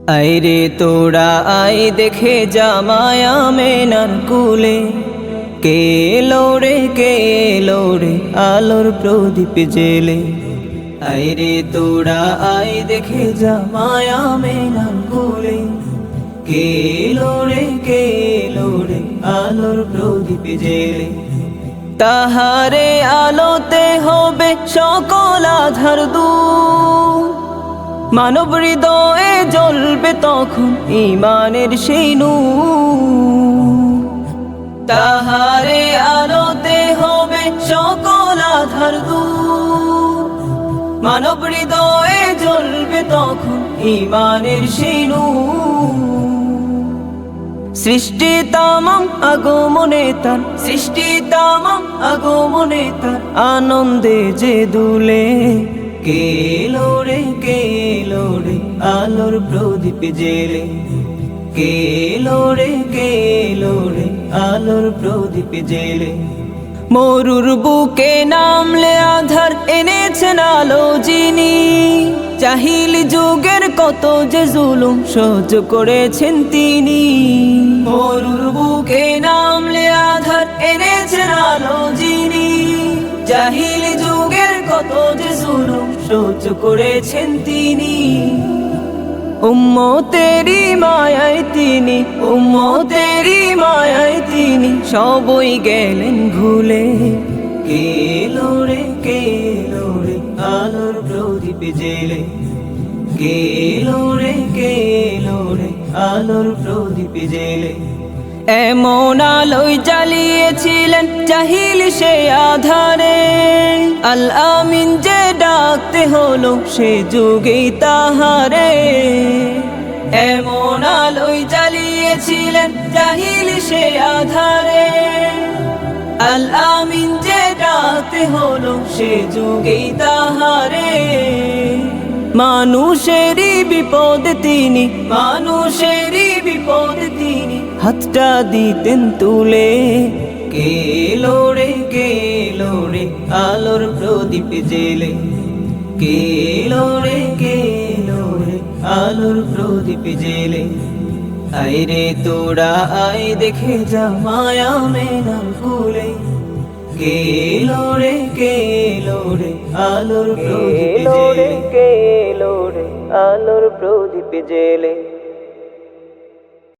আইরে তোরা আই দেখে যা মায়া মেনার কুলে, কে এলো রে আলোর প্রদীপ জেলে। আইরে তোরা আই দেখে যা মায়া মেনার কুলে, কে এলো রে আলোর প্রদীপ জেলে। তাহারে আলোতে হবে সকল আধার দূর, মানব হৃদয়ে জ্বলবে তখন ঈমানের সেই নূর। তাহারে আলোতে হবে সকল আধার দূর, মানব হৃদয়ে জ্বলবে তখন ঈমানের সেই নূর। সৃষ্টি তামাম আগমনে তার, সৃষ্টি তামাম আগমনে তার, আনন্দে যে দুলে। কে এলো রে আলোর প্রদীপ জেলে, কে এলো রে আলোর প্রদীপ জেলে। মরুর বুকে নামলে আধার এনেছেন আলো যিনি, জাহিল যুগের কত যে জুলুম সহ্য করেছেন তিনি। মরুর বুকে নামলে আধার এনেছেন আলো যিনি, জাহিল যুগের কত যে জুলুম সহ্য করেছেন তিনি। উম্মতেরি মায়ায় তিনি, উম্মতেরি মায়ায় তিনি সবই গেলেন ভুলে। কে এলো রে আলোর প্রদীপ জেলে, কে এলো রে আলোর প্রদীপ জেলে। এমন আলোয় জ্বালিয়েছিলেন জাহিল সে আধারে, আল আমিন যে ডাকতে হলো সে যুগেই তাহারে। এমন আলোয় জ্বালিয়েছিলেন জাহিল সে আধারে, আল আমিন যে ডাকতে হলো সে যুগেই তাহারে। মানুষেরই বিপদ তিনি, মানুষেরই বিপদ তিনি, হাতটা দিতেন তুলে। কে এলো রে আলোর প্রদীপ জেলে, কে এলো রে আলোর প্রদীপ জেলে। আইরে তোরা আই দেখে যা মায়া মেনার কুলে, কে এলো রে আলোর প্রদীপ জেলে, কে এলো রে আলোর প্রদীপ জেলে।